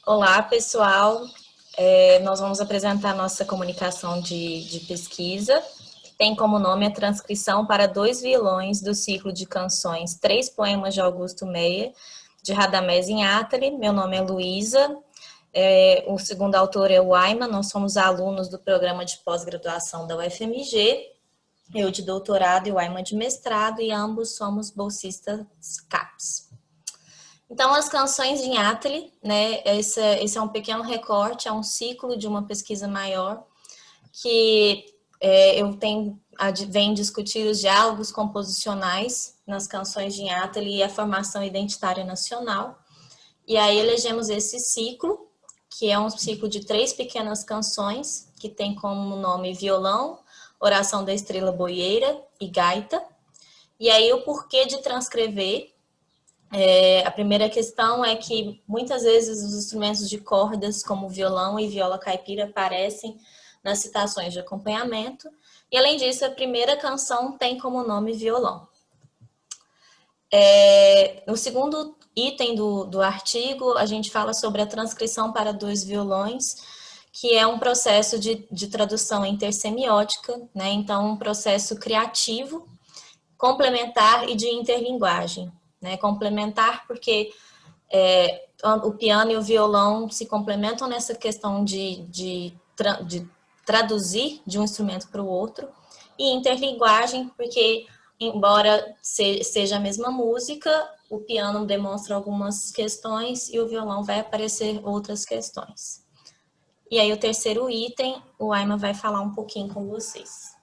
Olá, pessoal. Nós vamos apresentar nossa comunicação de pesquisa, que tem como nome a transcrição para 2 violões do ciclo de canções Três Poemas de Augusto Meyer, de Radamés Inátali. Meu nome é Luísa. O segundo autor é o Ayman. Nós somos alunos do programa de pós-graduação da UFMG, eu de doutorado e o Ayman de mestrado, e ambos somos bolsistas CAPES. Então, as canções de Inátali, né, esse é um pequeno recorte, é um ciclo de uma pesquisa maior, que venho discutir os diálogos composicionais nas canções de Inátali e a formação identitária nacional. E aí elegemos esse ciclo, que é um ciclo de 3 pequenas canções, que tem como nome Violão, Oração da Estrela Boieira e Gaita. E aí o porquê de transcrever. A primeira questão é que muitas vezes os instrumentos de cordas, como violão e viola caipira, aparecem nas citações de acompanhamento. E além disso, a primeira canção tem como nome violão. No segundo item do artigo, a gente fala sobre a transcrição para 2 violões, que é um processo de tradução intersemiótica, né? Então, um processo criativo, complementar e de interlinguagem. Né? Complementar porque o piano e o violão se complementam nessa questão de traduzir de um instrumento para o outro, e interlinguagem porque, embora seja a mesma música, o piano demonstra algumas questões e o violão vai aparecer outras questões. E aí o terceiro item, o Ayman vai falar um pouquinho com vocês.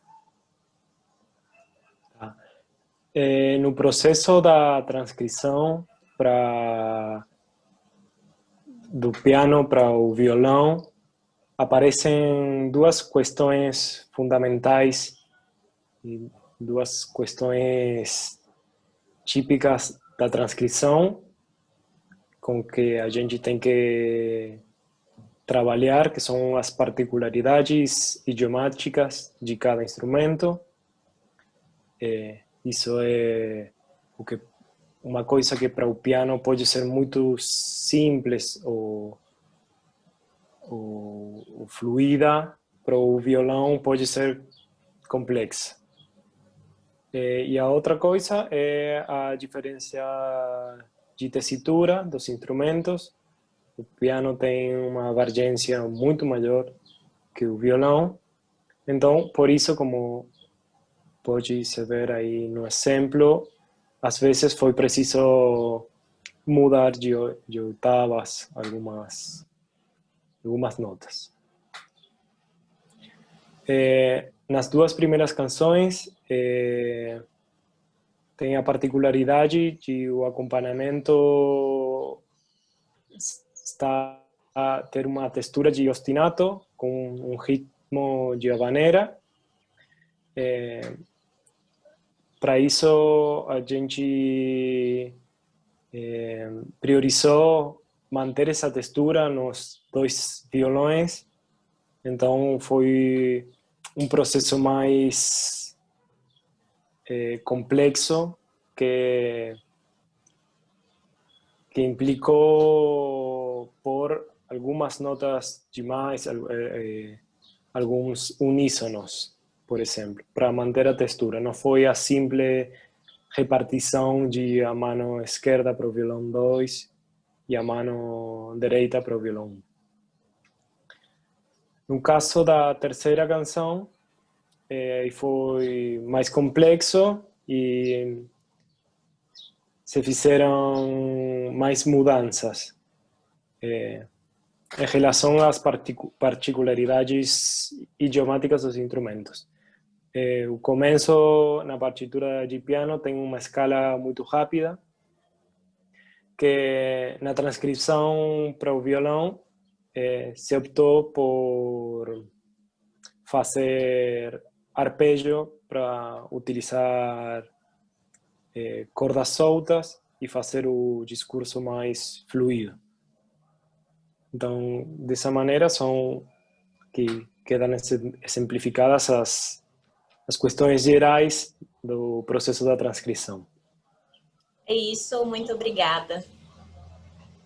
No processo da transcrição do piano para o violão, aparecem 2 questões fundamentais, e 2 questões típicas da transcrição, com que a gente tem que trabalhar, que são as particularidades idiomáticas de cada instrumento. Isso é uma coisa que para o piano pode ser muito simples ou fluida, para o violão pode ser complexa. E a outra coisa é a diferença de tessitura dos instrumentos. O piano tem uma abrangência muito maior que o violão. Então, por isso, como pode se ver aí no exemplo, às vezes foi preciso mudar de oitavas algumas notas. Nas 2 primeiras canções, tem a particularidade de o acompanhamento está a ter uma textura de ostinato com um ritmo de habanera. Para isso, a gente priorizou manter essa textura nos 2 violões. Então, foi um processo mais complexo que implicou por algumas notas demais, alguns uníssonos, por exemplo, para manter a textura. Não foi a simples repartição de a mão esquerda para o violão 2 e a mão direita para o violão 1. No caso da terceira canção, foi mais complexo e se fizeram mais mudanças em relação às particularidades idiomáticas dos instrumentos. O começo na partitura de piano tem uma escala muito rápida, que na transcrição para o violão se optou por fazer arpejo para utilizar cordas soltas e fazer o discurso mais fluido. Então, dessa maneira, são que quedam exemplificadas as questões gerais do processo da transcrição. É isso, muito obrigada.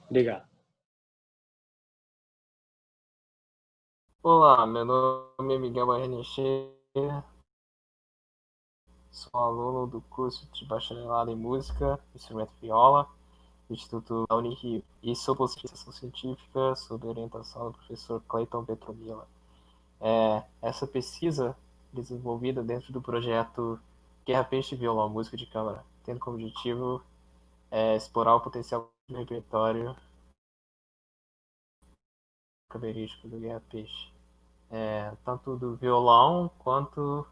Obrigado. Olá, meu nome é Miguel Barrenechea, sou aluno do curso de Bacharelado em Música, Instrumento Viola, do Instituto da Unirio, e sou bolsista de iniciação científica sob orientação do professor Clayton Petromila. Essa pesquisa desenvolvida dentro do projeto Guerra Peixe Violão Música de Câmara, tendo como objetivo explorar o potencial do repertório caberístico do Guerra Peixe, tanto do violão quanto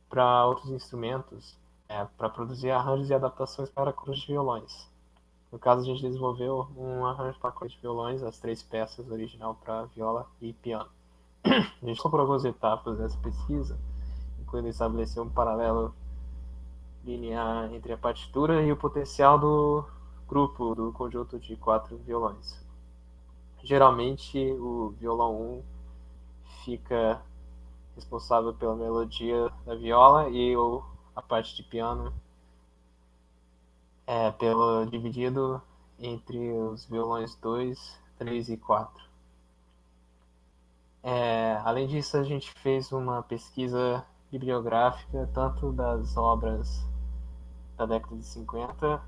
para outros instrumentos, para produzir arranjos e adaptações para coros de violões. No caso, a gente desenvolveu um arranjo para coros de violões, as 3 peças original para viola e piano. A gente comprou algumas etapas dessa pesquisa, incluindo estabelecer um paralelo linear entre a partitura e o potencial do grupo, do conjunto de 4 violões. Geralmente, o violão 1 fica responsável pela melodia da viola e a parte de piano pelo dividido entre os violões 2, 3 e 4. Além disso, a gente fez uma pesquisa bibliográfica tanto das obras da década de 50,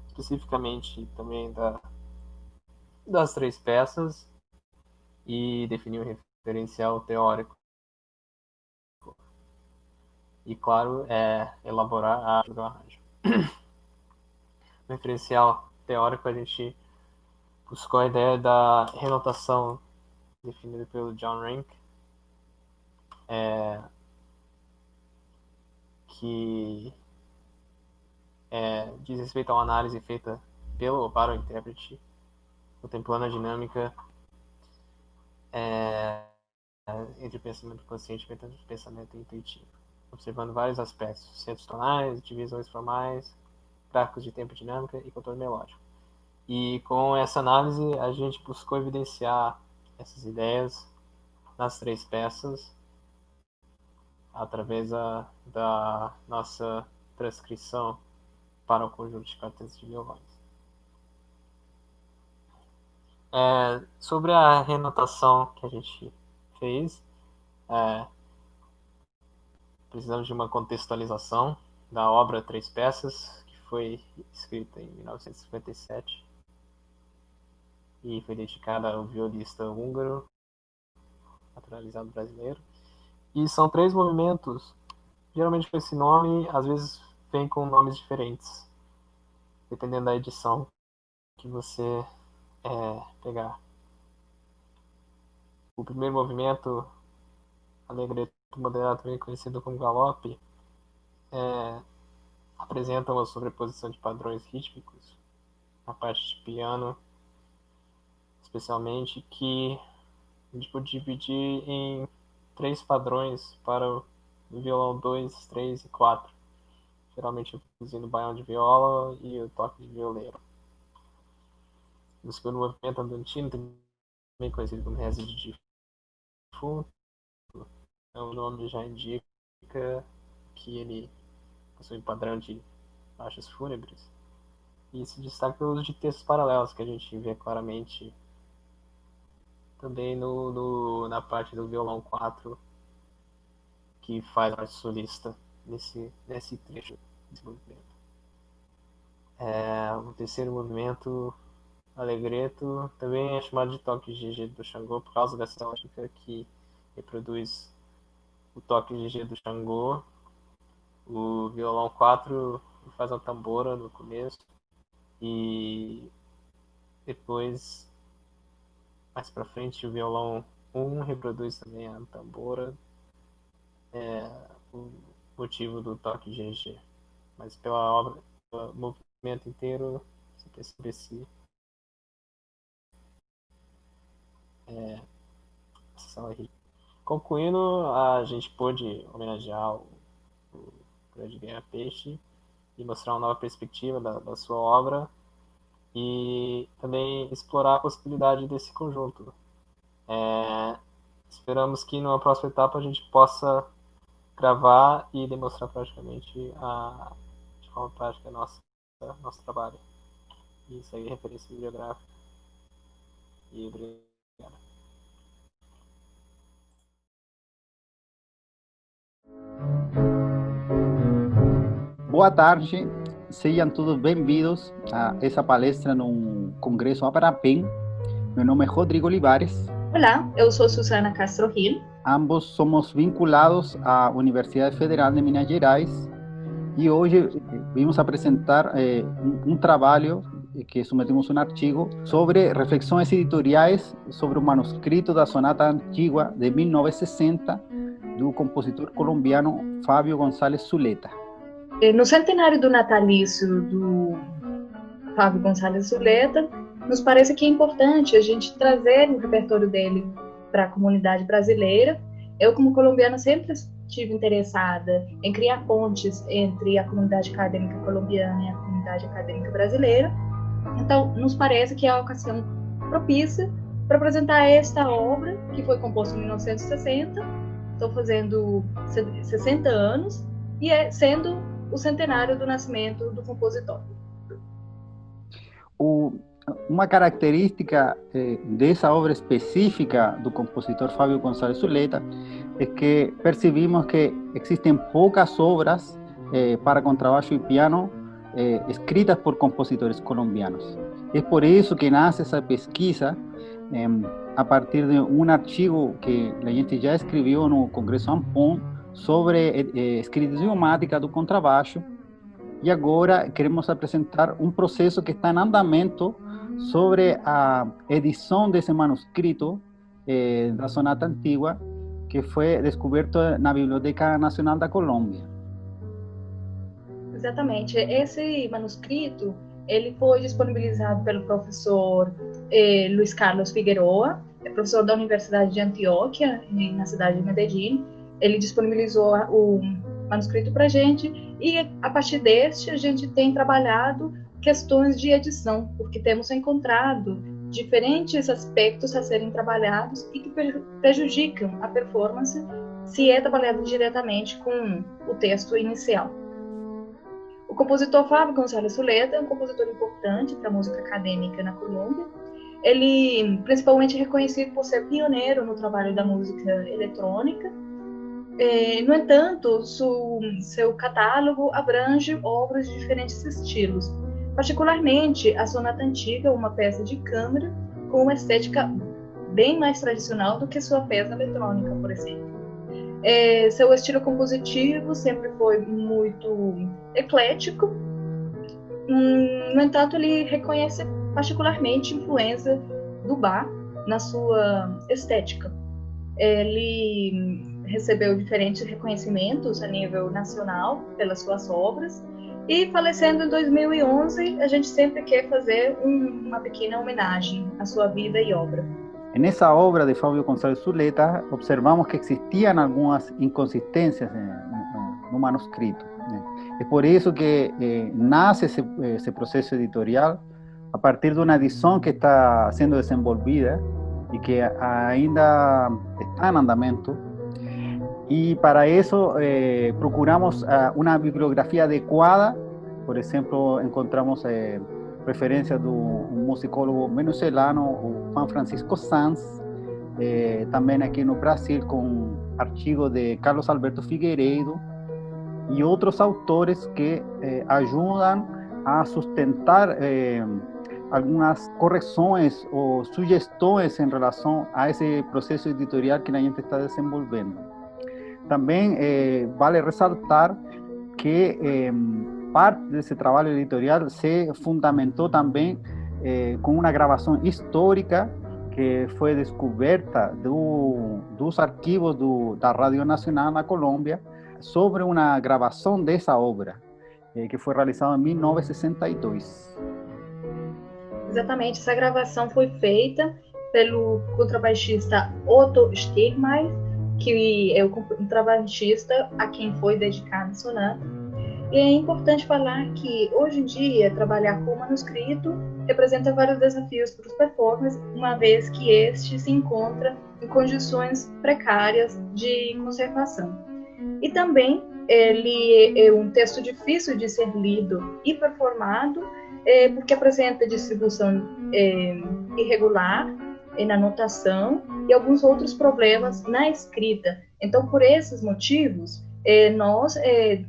especificamente também das 3 peças, e definiu um referencial teórico. E, claro, elaborar a arte do arranjo. No referencial teórico, a gente buscou a ideia da renotação definida pelo John Rank, que diz respeito a uma análise feita pelo ou para o intérprete, contemplando a dinâmica entre o pensamento consciente e o pensamento intuitivo, observando vários aspectos, centros tonais, divisões formais, gráficos de tempo dinâmica e controle melódico. E com essa análise, a gente buscou evidenciar essas ideias nas 3 peças através da nossa transcrição para o conjunto de quartetos de violões. Sobre a renotação que a gente fez, precisamos de uma contextualização da obra 3 peças, que foi escrita em 1957 e foi dedicada ao violista húngaro, naturalizado brasileiro. E são 3 movimentos, geralmente com esse nome, às vezes vem com nomes diferentes, dependendo da edição que você pegar. O primeiro movimento, Allegretto moderado, também conhecido como galope, apresenta uma sobreposição de padrões rítmicos na parte de piano, especialmente, que a gente pode dividir em 3 padrões para o violão 2, 3 e 4, geralmente usando o baião de viola e o toque de violeiro. No segundo movimento andantino, também conhecido como reza de defunto, o nome já indica que ele possui um padrão de marchas fúnebres, e se destaca pelo uso de textos paralelos, que a gente vê claramente também na parte do violão 4, que faz a parte solista nesse trecho desse movimento. O terceiro movimento, Allegretto, também é chamado de toque GG do Xangô por causa dessa lógica que reproduz o toque GG do Xangô. O violão 4 faz uma tambora no começo e depois, mais pra frente, o violão 1 reproduz também a tambora, o motivo do toque GG. Mas pela obra, pelo movimento inteiro, você percebe essa Concluindo, a gente pôde homenagear o grande Guerra Peixe e mostrar uma nova perspectiva da sua obra e também explorar a possibilidade desse conjunto. Esperamos que numa próxima etapa a gente possa gravar e demonstrar praticamente de forma prática nosso trabalho. Isso aí é referência bibliográfica. E obrigado. Boa tarde, sejam todos bem-vindos a essa palestra no Congresso Abrapem. Meu nome é Rodrigo Olivares. Olá, eu sou Susana Castro Gil. Ambos somos vinculados à Universidade Federal de Minas Gerais e hoje vamos apresentar um trabalho que submetemos um artigo sobre reflexões editoriais sobre o manuscrito da Sonata Antigua de 1960 do compositor colombiano Fábio González Zuleta. No centenário do natalício do Fábio González Zuleta, nos parece que é importante a gente trazer o repertório dele para a comunidade brasileira. Eu, como colombiana, sempre estive interessada em criar pontes entre a comunidade acadêmica colombiana e a comunidade acadêmica brasileira. Então, nos parece que é a ocasião propícia para apresentar esta obra, que foi composta em 1960, estou fazendo 60 anos, e sendo o centenário do nascimento do compositor. Uma característica dessa obra específica do compositor Fábio González Zuleta é que percebimos que existem poucas obras para contrabaixo e piano escritas por compositores colombianos. É por isso que nasce essa pesquisa a partir de um artigo que a gente já escreveu no Congresso Ampon sobre escrita idiomática do contrabaixo, e agora queremos apresentar um processo que está em andamento sobre a edição desse manuscrito da Sonata Antigua, que foi descoberto na Biblioteca Nacional da Colômbia. Exatamente. Esse manuscrito ele foi disponibilizado pelo professor Luiz Carlos Figueroa, professor da Universidade de Antioquia, na cidade de Medellín. Ele disponibilizou o manuscrito para a gente e, a partir deste, a gente tem trabalhado questões de edição, porque temos encontrado diferentes aspectos a serem trabalhados e que prejudicam a performance se é trabalhado diretamente com o texto inicial. O compositor Fábio González Zuleta é um compositor importante para a música acadêmica na Colômbia. Ele principalmente é reconhecido por ser pioneiro no trabalho da música eletrônica. No entanto, seu catálogo abrange obras de diferentes estilos, particularmente a Sonata Antiga, uma peça de câmara com uma estética bem mais tradicional do que sua peça eletrônica, por exemplo. Seu estilo compositivo sempre foi muito eclético. No entanto, ele reconhece particularmente influência do Bach na sua estética. Ele recebeu diferentes reconhecimentos a nível nacional pelas suas obras e, falecendo em 2011, a gente sempre quer fazer uma pequena homenagem à sua vida e obra. Nessa obra de Fábio González Zuleta, observamos que existiam algumas inconsistências no manuscrito. É por isso que nasce esse processo editorial a partir de uma edição que está sendo desenvolvida e que ainda está em andamento. E para isso procuramos uma bibliografia adequada. Por exemplo, encontramos referência do musicólogo venezuelano, o Juan Francisco Sanz, também aqui no Brasil com artigo de Carlos Alberto Figueiredo e outros autores que ajudam a sustentar algumas correções ou sugestões em relação a esse processo editorial que a gente está desenvolvendo. Também vale ressaltar que parte desse trabalho editorial se fundamentou também com uma gravação histórica que foi descoberta dos arquivos da Rádio Nacional na Colômbia sobre uma gravação dessa obra, que foi realizada em 1962. Exatamente, essa gravação foi feita pelo contrabaixista Otto Stegmaier, que é o contrabaixista a quem foi dedicada a sonata. E é importante falar que, hoje em dia, trabalhar com manuscrito representa vários desafios para os performers, uma vez que este se encontra em condições precárias de conservação. E também ele é um texto difícil de ser lido e performado, porque apresenta distribuição irregular na notação e alguns outros problemas na escrita. Então, por esses motivos, nós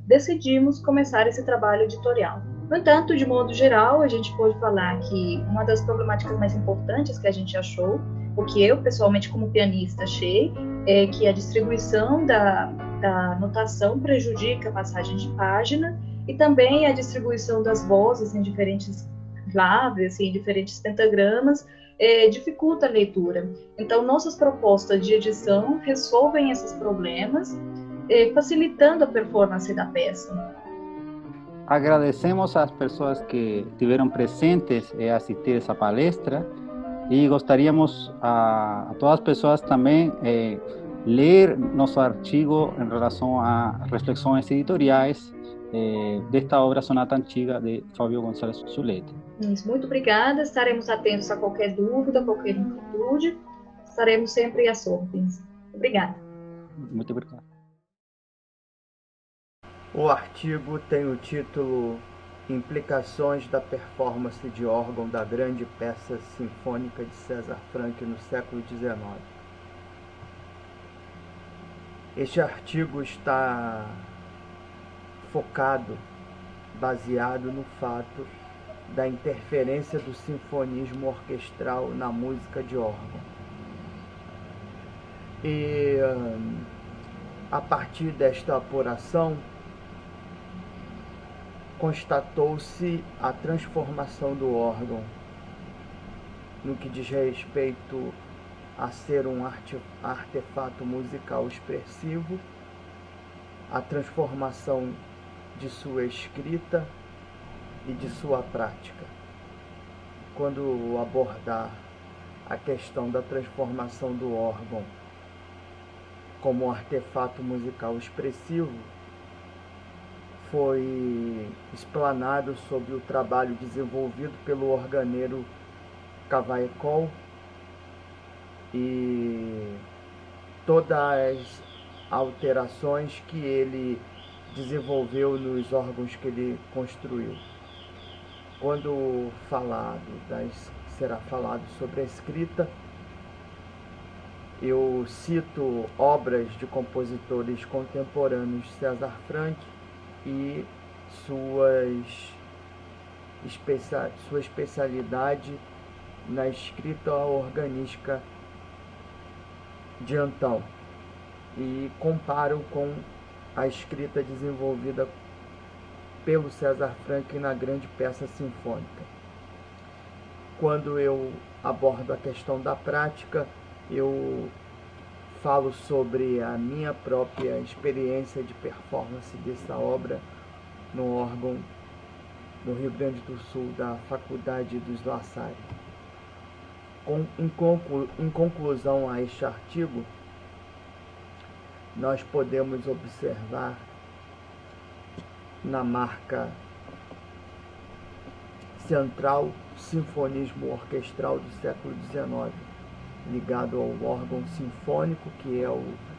decidimos começar esse trabalho editorial. No entanto, de modo geral, a gente pode falar que uma das problemáticas mais importantes que a gente achou, o que eu pessoalmente como pianista achei, é que a distribuição da notação prejudica a passagem de página e também a distribuição das vozes em diferentes claves, em diferentes pentagramas, dificulta a leitura. Então, nossas propostas de edição resolvem esses problemas, facilitando a performance da peça. Agradecemos às pessoas que estiveram presentes a assistir essa palestra e gostaríamos a todas as pessoas também ler nosso artigo em relação a reflexões editoriais desta obra Sonata Antiga de Fábio Gonçalves Zuleta. Muito obrigada, estaremos atentos a qualquer dúvida, qualquer inquietude, estaremos sempre às ordens. Obrigada. Muito obrigado. O artigo tem o título Implicações da performance de órgão da grande peça sinfônica de César Franck no século XIX. Este artigo está focado, baseado no fato da interferência do sinfonismo orquestral na música de órgão. E a partir desta apuração, constatou-se a transformação do órgão no que diz respeito a ser um artefato musical expressivo, a transformação de sua escrita e de sua prática. Quando abordar a questão da transformação do órgão como artefato musical expressivo, foi explanado sobre o trabalho desenvolvido pelo organeiro Cavaillé-Coll e todas as alterações que ele desenvolveu nos órgãos que ele construiu. Quando será falado sobre a escrita, eu cito obras de compositores contemporâneos de César Franck e sua especialidade na escrita organística de então, e comparo com a escrita desenvolvida pelo César Franck na grande peça sinfônica. Quando eu abordo a questão da prática, eu falo sobre a minha própria experiência de performance dessa obra no órgão no Rio Grande do Sul, da Faculdade dos La Salle. Em conclusão a este artigo, nós podemos observar na marca central sinfonismo orquestral do século XIX, ligado ao órgão sinfônico,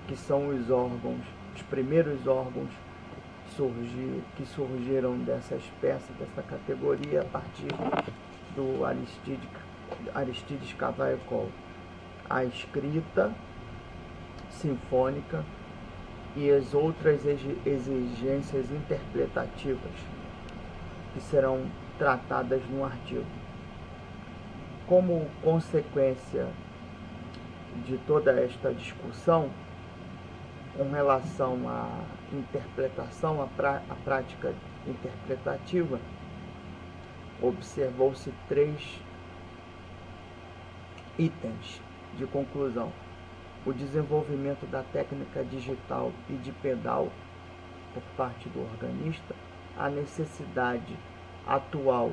que são os primeiros órgãos que surgiram dessas peças, dessa categoria, a partir do Aristides Cavaillé-Coll. A escrita sinfônica e as outras exigências interpretativas que serão tratadas no artigo. Como consequência de toda esta discussão com relação à interpretação, à prática interpretativa, observou-se 3 itens de conclusão: o desenvolvimento da técnica digital e de pedal por parte do organista, a necessidade atual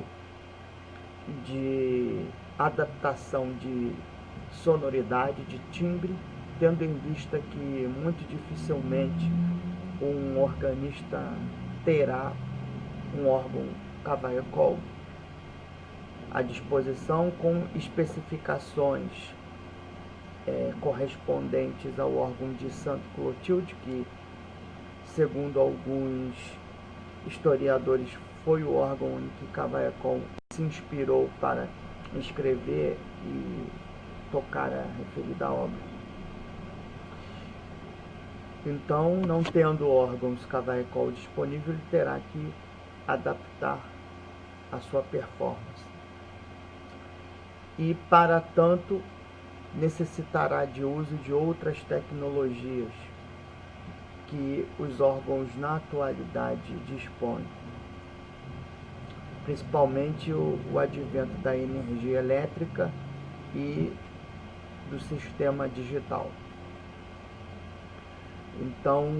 de adaptação de sonoridade, de timbre, tendo em vista que muito dificilmente um organista terá um órgão Cavaillé-Coll à disposição com especificações correspondentes ao órgão de Sainte-Clotilde, que, segundo alguns historiadores, foi o órgão em que Cavaillé-Coll se inspirou para escrever e tocar a referida obra. Então, não tendo órgãos cavaecol disponível, ele terá que adaptar a sua performance. E, para tanto, necessitará de uso de outras tecnologias que os órgãos na atualidade dispõem, principalmente o advento da energia elétrica e do sistema digital. Então,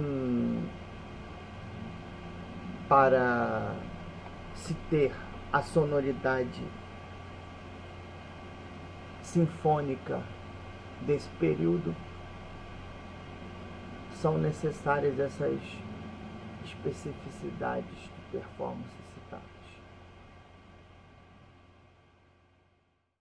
para se ter a sonoridade sinfônica desse período, são necessárias essas especificidades de performance